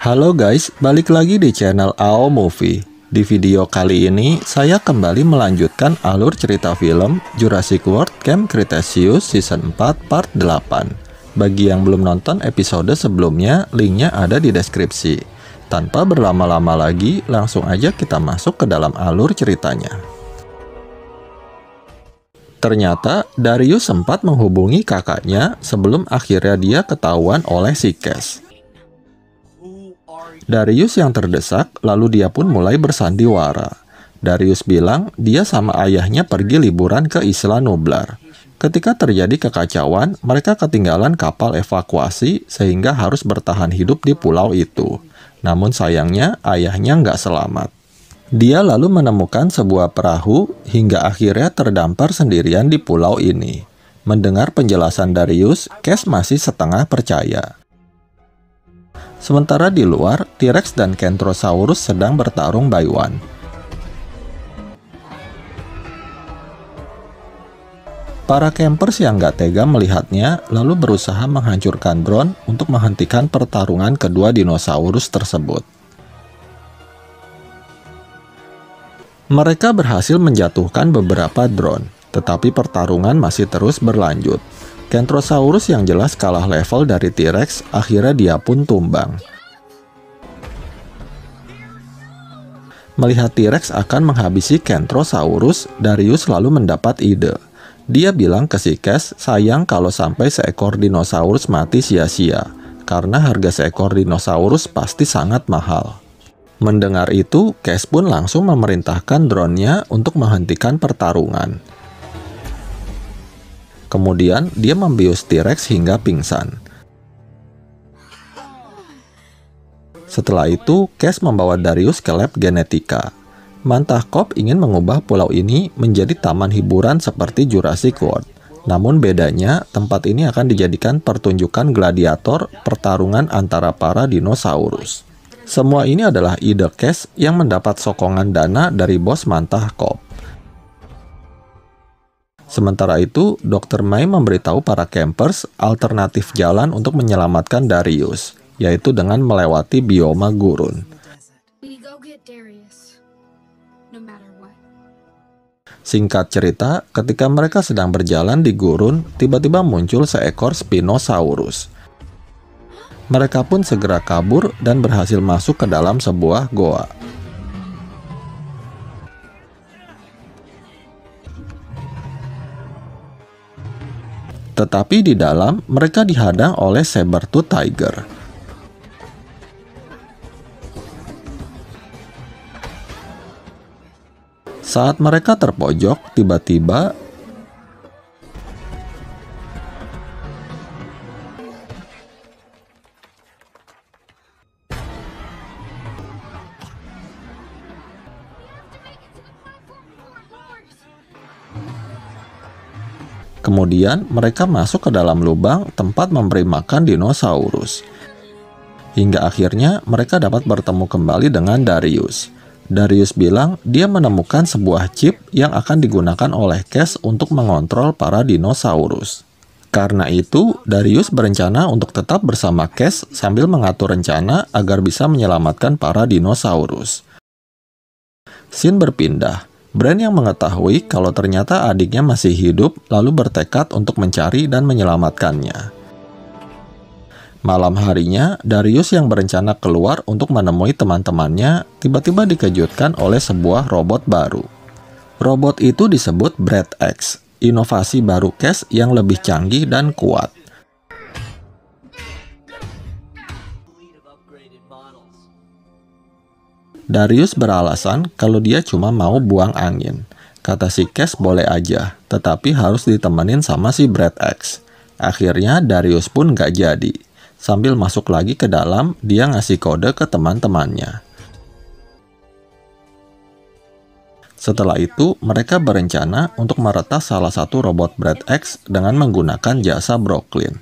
Halo guys, balik lagi di channel AO Movie. Di video kali ini, saya kembali melanjutkan alur cerita film Jurassic World Camp Cretaceous Season 4 Part 8. Bagi yang belum nonton episode sebelumnya, linknya ada di deskripsi. Tanpa berlama-lama lagi, langsung aja kita masuk ke dalam alur ceritanya. Ternyata, Darius sempat menghubungi kakaknya sebelum akhirnya dia ketahuan oleh si Kes. Darius yang terdesak, lalu dia pun mulai bersandiwara. Darius bilang dia sama ayahnya pergi liburan ke Isla Nublar. Ketika terjadi kekacauan, mereka ketinggalan kapal evakuasi sehingga harus bertahan hidup di pulau itu. Namun sayangnya, ayahnya nggak selamat. Dia lalu menemukan sebuah perahu hingga akhirnya terdampar sendirian di pulau ini. Mendengar penjelasan Darius, Kes masih setengah percaya. Sementara di luar, T-Rex dan Kentrosaurus sedang bertarung by one. Para campers yang gak tega melihatnya lalu berusaha menghancurkan drone untuk menghentikan pertarungan kedua dinosaurus tersebut. Mereka berhasil menjatuhkan beberapa drone, tetapi pertarungan masih terus berlanjut. Kentrosaurus yang jelas kalah level dari T-Rex, akhirnya dia pun tumbang. Melihat T-Rex akan menghabisi Kentrosaurus, Darius lalu mendapat ide. Dia bilang ke si Kes, sayang kalau sampai seekor dinosaurus mati sia-sia, karena harga seekor dinosaurus pasti sangat mahal. Mendengar itu, Kes pun langsung memerintahkan drone-nya untuk menghentikan pertarungan. Kemudian, dia membius T-Rex hingga pingsan. Setelah itu, Kes membawa Darius ke lab genetika. Mantah Corp ingin mengubah pulau ini menjadi taman hiburan seperti Jurassic World. Namun bedanya, tempat ini akan dijadikan pertunjukan gladiator pertarungan antara para dinosaurus. Semua ini adalah ide Kes yang mendapat sokongan dana dari bos Mantah Corp. Sementara itu, Dr. May memberitahu para campers alternatif jalan untuk menyelamatkan Darius, yaitu dengan melewati bioma gurun. Singkat cerita, ketika mereka sedang berjalan di gurun, tiba-tiba muncul seekor Spinosaurus. Mereka pun segera kabur dan berhasil masuk ke dalam sebuah goa. Tetapi di dalam, mereka dihadang oleh Saber-tooth Tiger. Saat mereka terpojok, tiba-tiba kemudian mereka masuk ke dalam lubang tempat memberi makan dinosaurus. Hingga akhirnya mereka dapat bertemu kembali dengan Darius. Darius bilang dia menemukan sebuah chip yang akan digunakan oleh Kes untuk mengontrol para dinosaurus. Karena itu, Darius berencana untuk tetap bersama Kes sambil mengatur rencana agar bisa menyelamatkan para dinosaurus. Scene berpindah. Bran yang mengetahui kalau ternyata adiknya masih hidup lalu bertekad untuk mencari dan menyelamatkannya. Malam harinya, Darius yang berencana keluar untuk menemui teman-temannya tiba-tiba dikejutkan oleh sebuah robot baru. Robot itu disebut Brad X, inovasi baru Kes yang lebih canggih dan kuat. Darius beralasan kalau dia cuma mau buang angin. Kata si Kes boleh aja, tetapi harus ditemenin sama si Brad X. Akhirnya Darius pun gak jadi. Sambil masuk lagi ke dalam, dia ngasih kode ke teman-temannya. Setelah itu, mereka berencana untuk meretas salah satu robot Brad X dengan menggunakan jasa Brooklyn.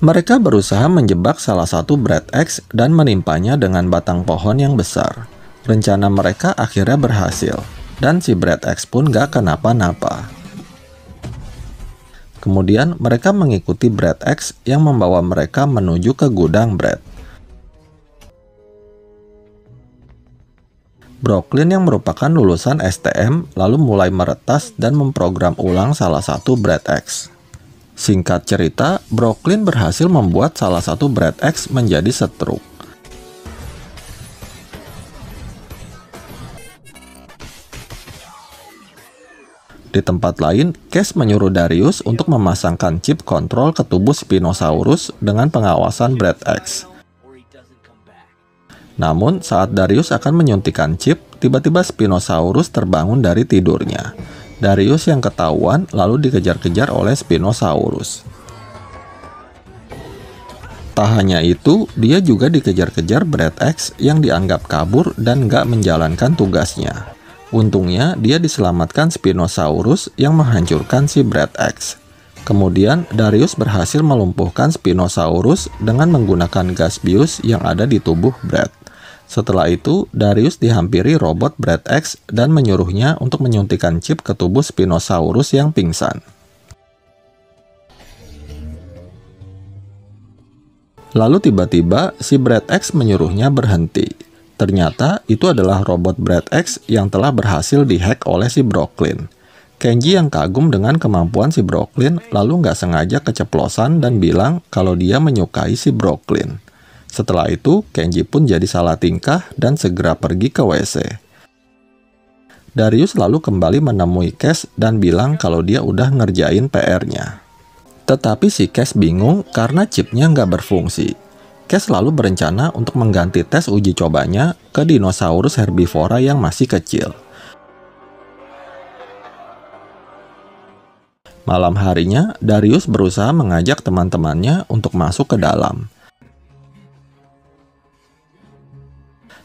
Mereka berusaha menjebak salah satu Brad X dan menimpanya dengan batang pohon yang besar. Rencana mereka akhirnya berhasil, dan si Brad X pun gak kenapa-napa. Kemudian mereka mengikuti Brad X yang membawa mereka menuju ke gudang Brad. Brooklyn yang merupakan lulusan STM lalu mulai meretas dan memprogram ulang salah satu Brad X. Singkat cerita, Brooklyn berhasil membuat salah satu Brad X menjadi setruk. Di tempat lain, Cash menyuruh Darius untuk memasangkan chip kontrol ke tubuh Spinosaurus dengan pengawasan Brad X. Namun, saat Darius akan menyuntikkan chip, tiba-tiba Spinosaurus terbangun dari tidurnya. Darius yang ketahuan lalu dikejar-kejar oleh Spinosaurus. Tak hanya itu, dia juga dikejar-kejar Brad X yang dianggap kabur dan gak menjalankan tugasnya. Untungnya, dia diselamatkan Spinosaurus yang menghancurkan si Brad X. Kemudian, Darius berhasil melumpuhkan Spinosaurus dengan menggunakan gas bius yang ada di tubuh Brad. Setelah itu, Darius dihampiri robot Brad X dan menyuruhnya untuk menyuntikkan chip ke tubuh Spinosaurus yang pingsan. Lalu tiba-tiba, si Brad X menyuruhnya berhenti. Ternyata itu adalah robot Brad X yang telah berhasil dihack oleh si Brooklyn. Kenji yang kagum dengan kemampuan si Brooklyn lalu nggak sengaja keceplosan dan bilang kalau dia menyukai si Brooklyn. Setelah itu, Kenji pun jadi salah tingkah dan segera pergi ke WC. Darius lalu kembali menemui Cash dan bilang kalau dia udah ngerjain PR-nya. Tetapi si Cash bingung karena chipnya nggak berfungsi. Cash lalu berencana untuk mengganti tes uji cobanya ke dinosaurus herbivora yang masih kecil. Malam harinya, Darius berusaha mengajak teman-temannya untuk masuk ke dalam.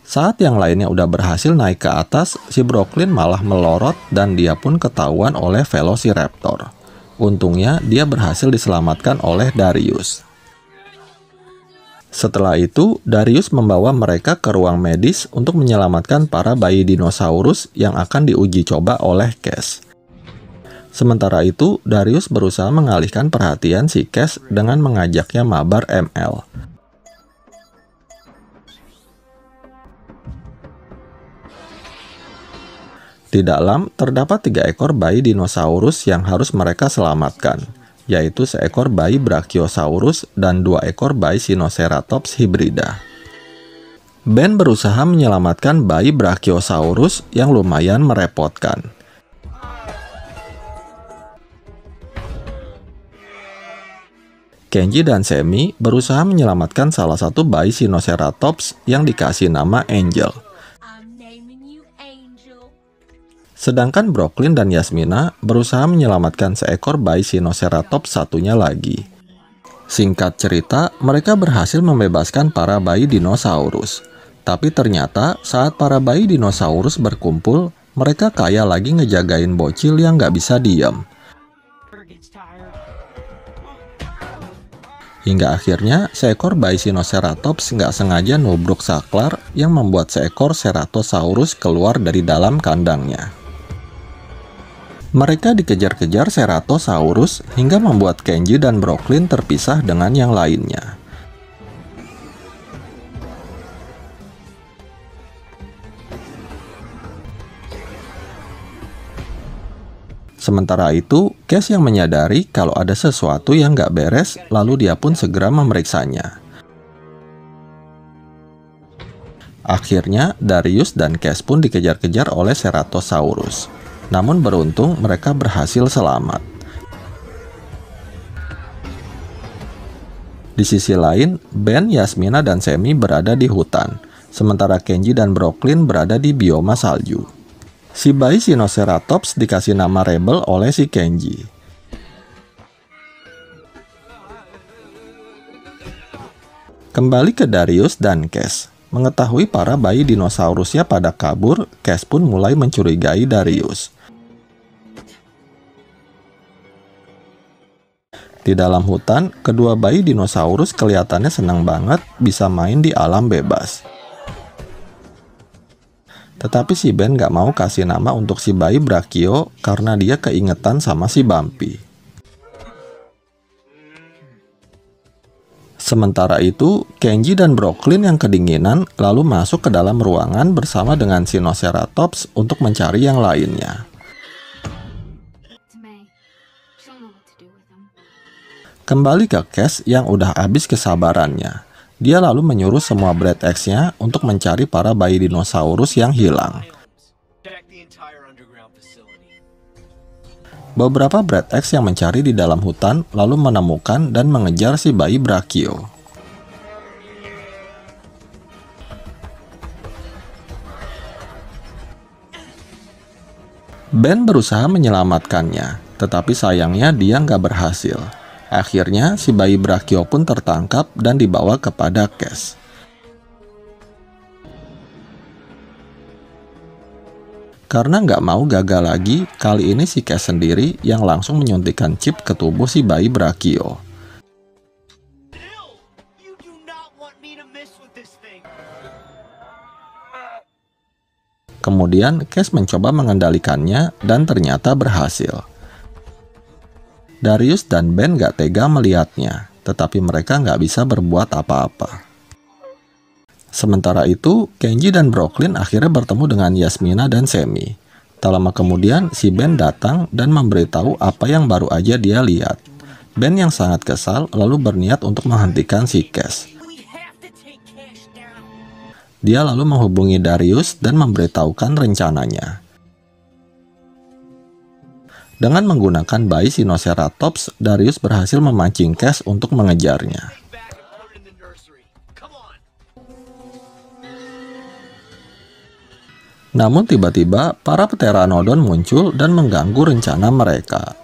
Saat yang lainnya udah berhasil naik ke atas, si Brooklyn malah melorot dan dia pun ketahuan oleh Velociraptor. Untungnya, dia berhasil diselamatkan oleh Darius. Setelah itu, Darius membawa mereka ke ruang medis untuk menyelamatkan para bayi dinosaurus yang akan diuji coba oleh Cash. Sementara itu, Darius berusaha mengalihkan perhatian si Cash dengan mengajaknya mabar ML. Di dalam, terdapat 3 ekor bayi dinosaurus yang harus mereka selamatkan, yaitu seekor bayi Brachiosaurus dan 2 ekor bayi Sinoceratops hibrida. Ben berusaha menyelamatkan bayi Brachiosaurus yang lumayan merepotkan. Kenji dan Semi berusaha menyelamatkan salah satu bayi Sinoceratops yang dikasih nama Angel. Sedangkan Brooklyn dan Yasmina berusaha menyelamatkan seekor bayi Sinoceratops satunya lagi. Singkat cerita, mereka berhasil membebaskan para bayi dinosaurus. Tapi ternyata saat para bayi dinosaurus berkumpul, mereka kayak lagi ngejagain bocil yang nggak bisa diam. Hingga akhirnya, seekor bayi Sinoceratops nggak sengaja nubruk saklar yang membuat seekor Ceratosaurus keluar dari dalam kandangnya. Mereka dikejar-kejar Ceratosaurus hingga membuat Kenji dan Brooklyn terpisah dengan yang lainnya. Sementara itu, Cash yang menyadari kalau ada sesuatu yang nggak beres, lalu dia pun segera memeriksanya. Akhirnya, Darius dan Cash pun dikejar-kejar oleh Ceratosaurus. Namun beruntung mereka berhasil selamat. Di sisi lain, Ben, Yasmina, dan Semi berada di hutan, sementara Kenji dan Brooklyn berada di bioma salju. Si bayi Sinoceratops dikasih nama Rebel oleh si Kenji. Kembali ke Darius dan Cash. Mengetahui para bayi dinosaurusnya pada kabur, Cash pun mulai mencurigai Darius. Di dalam hutan, kedua bayi dinosaurus kelihatannya senang banget bisa main di alam bebas. Tetapi si Ben gak mau kasih nama untuk si bayi Brachio karena dia keingetan sama si Bumpy. Sementara itu, Kenji dan Brooklyn yang kedinginan lalu masuk ke dalam ruangan bersama dengan Sinoceratops untuk mencari yang lainnya. Kembali ke Cass yang udah habis kesabarannya. Dia lalu menyuruh semua Brad X-nya untuk mencari para bayi dinosaurus yang hilang. Beberapa Brad X yang mencari di dalam hutan lalu menemukan dan mengejar si bayi Brachio. Ben berusaha menyelamatkannya, tetapi sayangnya dia nggak berhasil. Akhirnya si bayi Brachio pun tertangkap dan dibawa kepada Cass. Karena nggak mau gagal lagi, kali ini si Cass sendiri yang langsung menyuntikkan chip ke tubuh si bayi Brachio. Kemudian Cass mencoba mengendalikannya dan ternyata berhasil. Darius dan Ben nggak tega melihatnya, tetapi mereka nggak bisa berbuat apa-apa. Sementara itu, Kenji dan Brooklyn akhirnya bertemu dengan Yasmina dan Semi. Tak lama kemudian, si Ben datang dan memberitahu apa yang baru aja dia lihat. Ben yang sangat kesal lalu berniat untuk menghentikan si Cass. Dia lalu menghubungi Darius dan memberitahukan rencananya. Dengan menggunakan bayi Sinoceratops, Darius berhasil memancing Cass untuk mengejarnya. Namun tiba-tiba, para Pteranodon muncul dan mengganggu rencana mereka.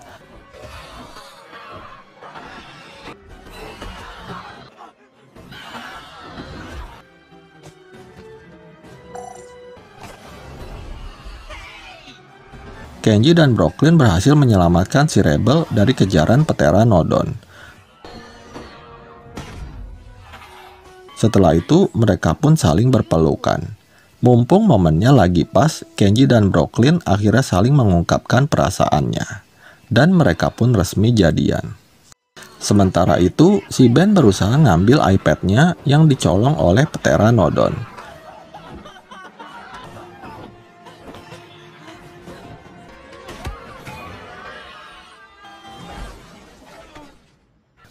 Kenji dan Brooklyn berhasil menyelamatkan si Rebel dari kejaran Pteranodon. Setelah itu, mereka pun saling berpelukan. Mumpung momennya lagi pas, Kenji dan Brooklyn akhirnya saling mengungkapkan perasaannya. Dan mereka pun resmi jadian. Sementara itu, si Ben berusaha ngambil iPad-nya yang dicolong oleh Pteranodon.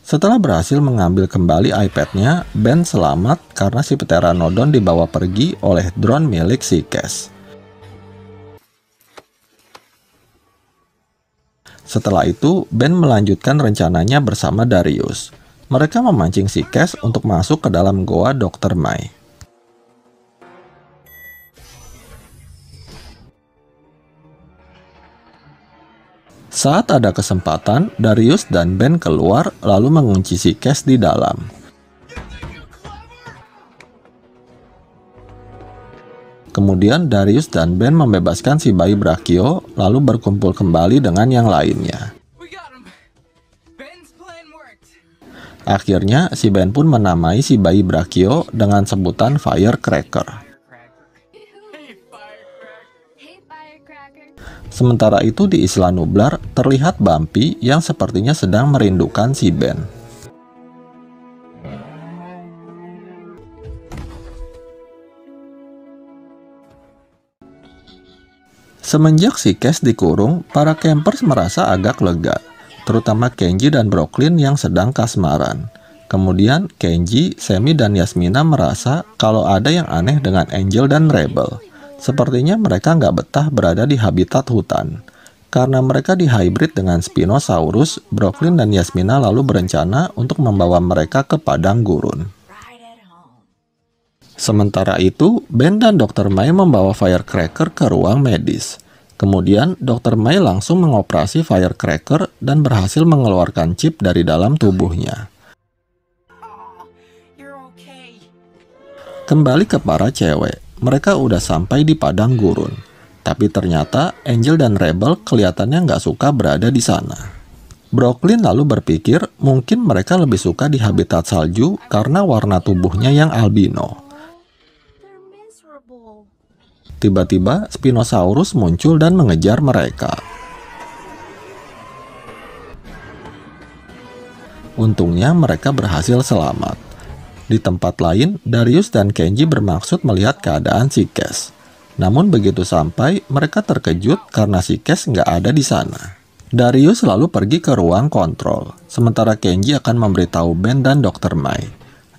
Setelah berhasil mengambil kembali iPad-nya, Ben selamat karena si Pteranodon dibawa pergi oleh drone milik si Cass. Setelah itu, Ben melanjutkan rencananya bersama Darius. Mereka memancing si Cass untuk masuk ke dalam goa Dr. Mai. Saat ada kesempatan, Darius dan Ben keluar lalu mengunci si Cass di dalam. Kemudian Darius dan Ben membebaskan si bayi Brachio lalu berkumpul kembali dengan yang lainnya. Akhirnya si Ben pun menamai si bayi Brachio dengan sebutan Firecracker. Sementara itu di Isla Nublar terlihat Bumpy yang sepertinya sedang merindukan si Ben. Semenjak si Cass dikurung, para campers merasa agak lega, terutama Kenji dan Brooklyn yang sedang kasmaran. Kemudian Kenji, Semi, dan Yasmina merasa kalau ada yang aneh dengan Angel dan Rebel. Sepertinya mereka nggak betah berada di habitat hutan. Karena mereka dihybrid dengan Spinosaurus, Brooklyn dan Yasmina lalu berencana untuk membawa mereka ke padang gurun. Sementara itu, Ben dan Dr. Mai membawa Firecracker ke ruang medis. Kemudian, Dr. Mai langsung mengoperasi Firecracker dan berhasil mengeluarkan chip dari dalam tubuhnya. Kembali ke para cewek. Mereka udah sampai di padang gurun, tapi ternyata Angel dan Rebel kelihatannya nggak suka berada di sana. Brooklyn lalu berpikir mungkin mereka lebih suka di habitat salju karena warna tubuhnya yang albino. Tiba-tiba Spinosaurus muncul dan mengejar mereka. Untungnya mereka berhasil selamat. Di tempat lain, Darius dan Kenji bermaksud melihat keadaan si Cash. Namun begitu sampai, mereka terkejut karena si Cash nggak ada di sana. Darius lalu pergi ke ruang kontrol, sementara Kenji akan memberitahu Ben dan Dr. Mai.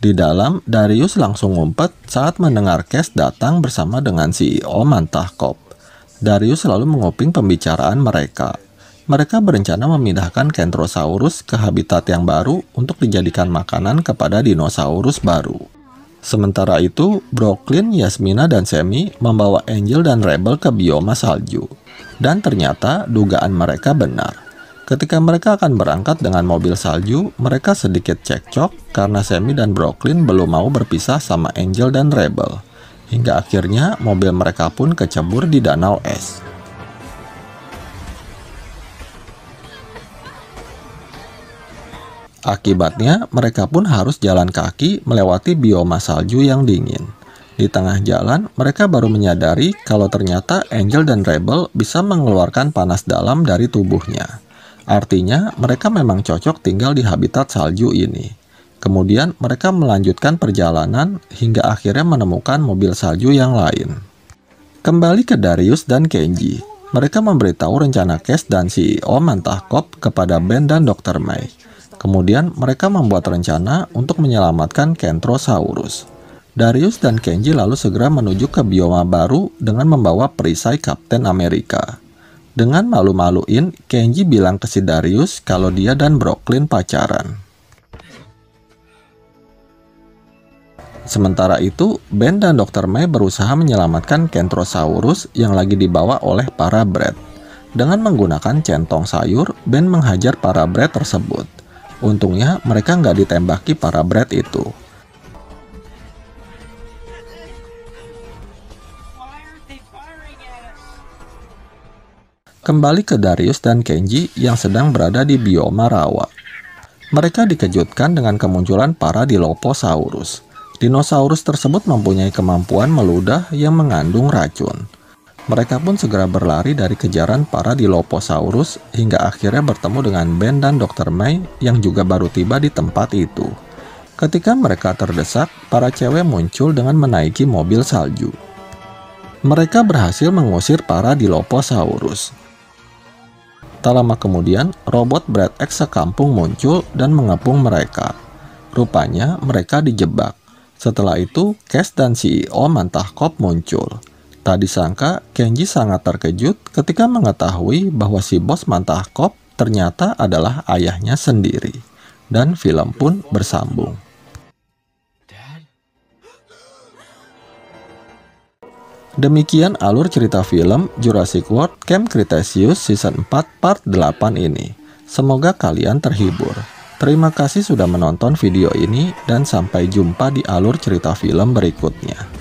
Di dalam, Darius langsung ngumpet saat mendengar Cash datang bersama dengan CEO Mantah Corp. Darius lalu menguping pembicaraan mereka. Mereka berencana memindahkan Kentrosaurus ke habitat yang baru untuk dijadikan makanan kepada dinosaurus baru. Sementara itu, Brooklyn, Yasmina, dan Sammy membawa Angel dan Rebel ke bioma salju. Dan ternyata dugaan mereka benar. Ketika mereka akan berangkat dengan mobil salju, mereka sedikit cekcok karena Sammy dan Brooklyn belum mau berpisah sama Angel dan Rebel. Hingga akhirnya mobil mereka pun kecebur di danau es. Akibatnya, mereka pun harus jalan kaki melewati bioma salju yang dingin. Di tengah jalan, mereka baru menyadari kalau ternyata Angel dan Rebel bisa mengeluarkan panas dalam dari tubuhnya. Artinya, mereka memang cocok tinggal di habitat salju ini. Kemudian, mereka melanjutkan perjalanan hingga akhirnya menemukan mobil salju yang lain. Kembali ke Darius dan Kenji, mereka memberitahu rencana Cash dan CEO Mantah Corp kepada Ben dan Dr. Mai. Kemudian mereka membuat rencana untuk menyelamatkan Kentrosaurus. Darius dan Kenji lalu segera menuju ke bioma baru dengan membawa perisai Kapten Amerika. Dengan malu-maluin, Kenji bilang ke si Darius kalau dia dan Brooklyn pacaran. Sementara itu, Ben dan Dr. Mai berusaha menyelamatkan Kentrosaurus yang lagi dibawa oleh para Brat. Dengan menggunakan centong sayur, Ben menghajar para Brat tersebut. Untungnya mereka nggak ditembaki para Brat itu. Kembali ke Darius dan Kenji yang sedang berada di bioma rawa. Mereka dikejutkan dengan kemunculan para Dilophosaurus. Dinosaurus tersebut mempunyai kemampuan meludah yang mengandung racun. Mereka pun segera berlari dari kejaran para Dilophosaurus hingga akhirnya bertemu dengan Ben dan Dr. Mai yang juga baru tiba di tempat itu. Ketika mereka terdesak, para cewek muncul dengan menaiki mobil salju. Mereka berhasil mengusir para Dilophosaurus. Tak lama kemudian, robot Brad X sekampung muncul dan mengepung mereka. Rupanya mereka dijebak. Setelah itu, Cash dan CEO Mantah Corp muncul. Tak disangka, Kenji sangat terkejut ketika mengetahui bahwa si bos Mantah Corp ternyata adalah ayahnya sendiri. Dan film pun bersambung. Demikian alur cerita film Jurassic World Camp Cretaceous Season 4 Part 8 ini. Semoga kalian terhibur. Terima kasih sudah menonton video ini dan sampai jumpa di alur cerita film berikutnya.